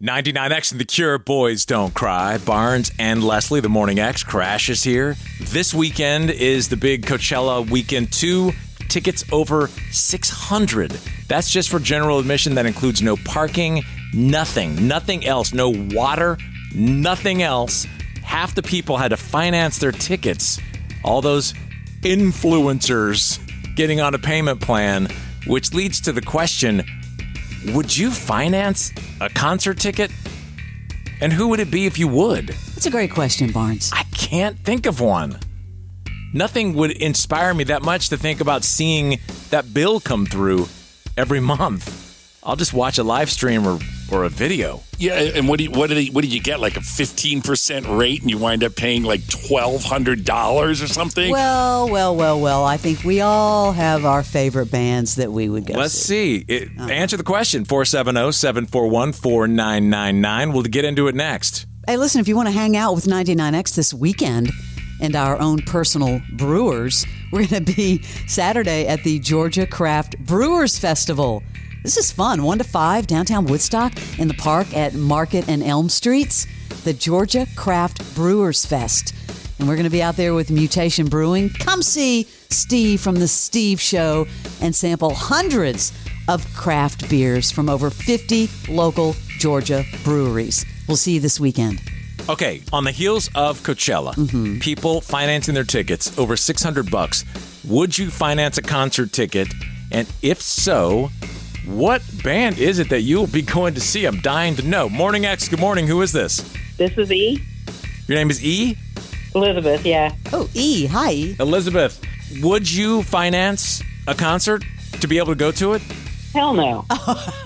99X and The Cure, Boys Don't Cry. Barnes and Leslie, the Morning X. Crash is here. This weekend is the big Coachella weekend 2. Tickets over $600. That's just for general admission. That includes no parking, nothing else. No water, nothing else. Half the people had to finance their tickets. All those influencers getting on a payment plan, which leads to the question, would you finance a concert ticket? And who would it be if you would? That's a great question, Barnes. I can't think of one. Nothing would inspire me that much to think about seeing that bill come through every month. I'll just watch a live stream or a video. Yeah, and what do you get? Like a 15% rate, and you wind up paying like $1,200 or something? Well. I think we all have our favorite bands that we would go Let's see. Answer the question, 470-741-4999. We'll get into it next. Hey, listen, if you want to hang out with 99X this weekend and our own personal brewers, we're going to be Saturday at the Georgia Craft Brewers Festival. This is fun. 1 to 5, downtown Woodstock, in the park at Market and Elm Streets. The Georgia Craft Brewers Fest. And we're going to be out there with Mutation Brewing. Come see Steve from The Steve Show and sample hundreds of craft beers from over 50 local Georgia breweries. We'll see you this weekend. Okay, on the heels of Coachella, people financing their tickets over $600. Would you finance a concert ticket? And if so, what band is it that you'll be going to see? I'm dying to know. Morning X, good morning. Who is this? This is E. Your name is E? Elizabeth, yeah. Oh, E. Hi, E. Elizabeth, would you finance a concert to be able to go to it? Hell no.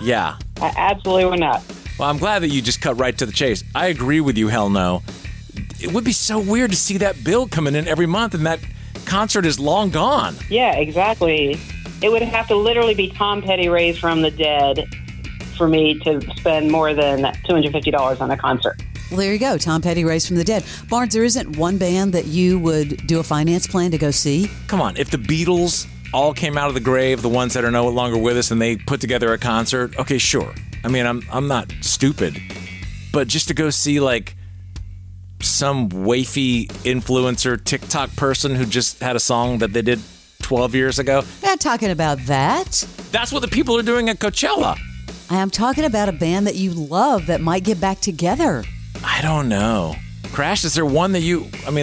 Yeah. I absolutely would not. Well, I'm glad that you just cut right to the chase. I agree with you, hell no. It would be so weird to see that bill coming in every month and that concert is long gone. Yeah, exactly. It would have to literally be Tom Petty raised from the dead for me to spend more than $250 on a concert. Well, there you go. Tom Petty raised from the dead. Barnes, there isn't one band that you would do a finance plan to go see? Come on, if the Beatles all came out of the grave, the ones that are no longer with us, and they put together a concert, okay, sure. I mean, I'm not stupid. But just to go see, like, some wafy influencer TikTok person who just had a song that they did 12 years ago. I'm not talking about that. That's what the people are doing at Coachella. I am talking about a band that you love that might get back together. I don't know. Crash, is there one that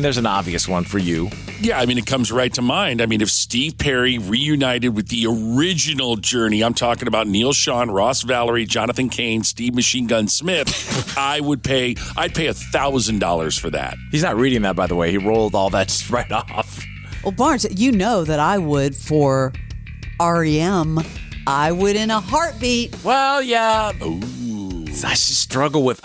there's an obvious one for you. Yeah, I mean, it comes right to mind. I mean, if Steve Perry reunited with the original Journey, I'm talking about Neil Schon, Ross Valerie, Jonathan Cain, Steve Machine Gun Smith, I'd pay $1,000 for that. He's not reading that, by the way. He rolled all that right off. Well, Barnes, you know that I would for REM. I would in a heartbeat. Well, yeah. Ooh. I struggle with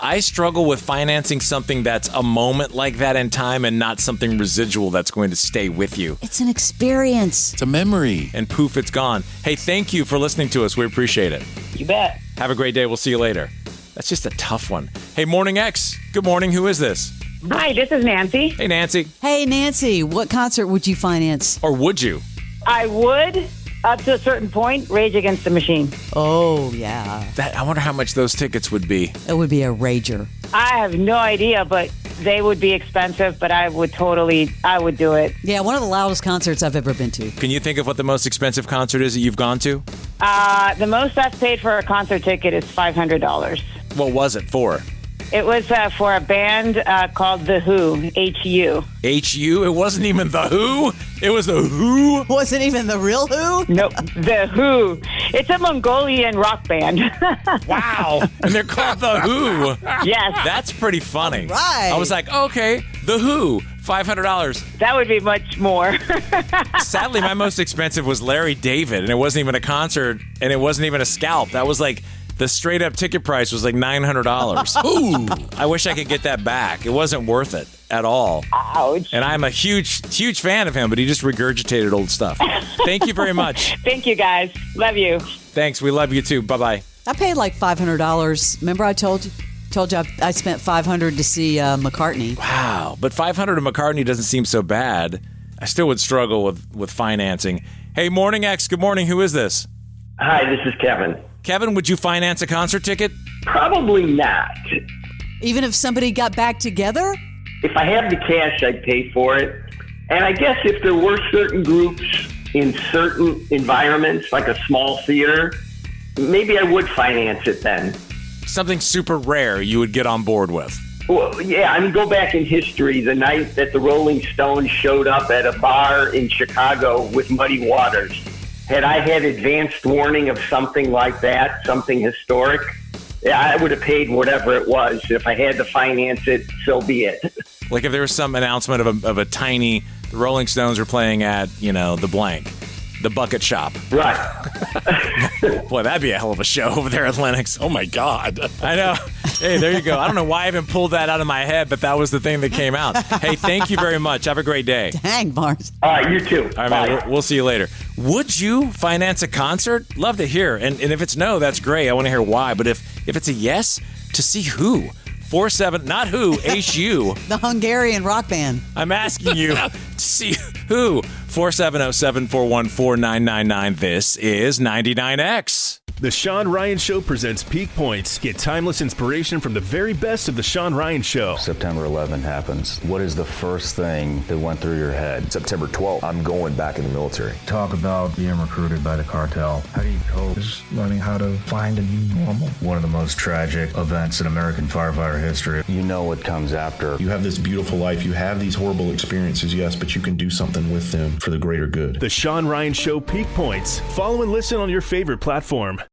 financing something that's a moment like that in time and not something residual that's going to stay with you. It's an experience. It's a memory. And poof, it's gone. Hey, thank you for listening to us. We appreciate it. You bet. Have a great day. We'll see you later. That's just a tough one. Hey, Morning X. Good morning. Who is this? Hi, this is Nancy. Hey, Nancy. Hey, Nancy, what concert would you finance? Or would you? I would, up to a certain point, Rage Against the Machine. Oh, yeah. I wonder how much those tickets would be. It would be a rager. I have no idea, but they would be expensive, but I would do it. Yeah, one of the loudest concerts I've ever been to. Can you think of what the most expensive concert is that you've gone to? The most I've paid for a concert ticket is $500. What was it for? It was for a band called The Who, H-U. H-U? It wasn't even The Who? It was The Who? Wasn't even The Real Who? Nope, The Who. It's a Mongolian rock band. Wow. And they're called The Who. Yes. That's pretty funny. Right. I was like, okay, The Who, $500. That would be much more. Sadly, my most expensive was Larry David, and it wasn't even a concert, and it wasn't even a scalp. That was like... The straight-up ticket price was like $900. Ooh, I wish I could get that back. It wasn't worth it at all. Ouch. And I'm a huge fan of him, but he just regurgitated old stuff. Thank you very much. Thank you, guys. Love you. Thanks. We love you, too. Bye-bye. I paid like $500. Remember I told you I spent $500 to see McCartney. Wow. But $500 to McCartney doesn't seem so bad. I still would struggle with financing. Hey, Morning X. Good morning. Who is this? Hi, this is Kevin. Kevin, would you finance a concert ticket? Probably not. Even if somebody got back together? If I have the cash, I'd pay for it. And I guess if there were certain groups in certain environments, like a small theater, maybe I would finance it then. Something super rare you would get on board with. Well, yeah, I mean, go back in history, the night that the Rolling Stones showed up at a bar in Chicago with Muddy Waters. Had I had advanced warning of something like that, something historic, yeah, I would have paid whatever it was. If I had to finance it, so be it. Like if there was some announcement of a tiny, the Rolling Stones are playing at, the blank, the bucket shop. Right. Boy, that'd be a hell of a show over there at Lennox. Oh, my God. I know. Hey, there you go. I don't know why I even pulled that out of my head, but that was the thing that came out. Hey, thank you very much. Have a great day. Dang, Barnes. All right, you too. All right, man, we'll see you later. Would you finance a concert? Love to hear. And if it's no, that's great. I want to hear why. But if it's a yes, to see who? 47, not who, H-U. The Hungarian rock band. I'm asking you to see who. 470-741-4999. This is 99X. The Sean Ryan Show presents Peak Points. Get timeless inspiration from the very best of The Sean Ryan Show. September 11th happens. What is the first thing that went through your head? September 12th, I'm going back in the military. Talk about being recruited by the cartel. How do you cope? Just learning how to find a new normal. One of the most tragic events in American firefighter history. You know what comes after. You have this beautiful life. You have these horrible experiences, yes, but you can do something with them for the greater good. The Sean Ryan Show Peak Points. Follow and listen on your favorite platform.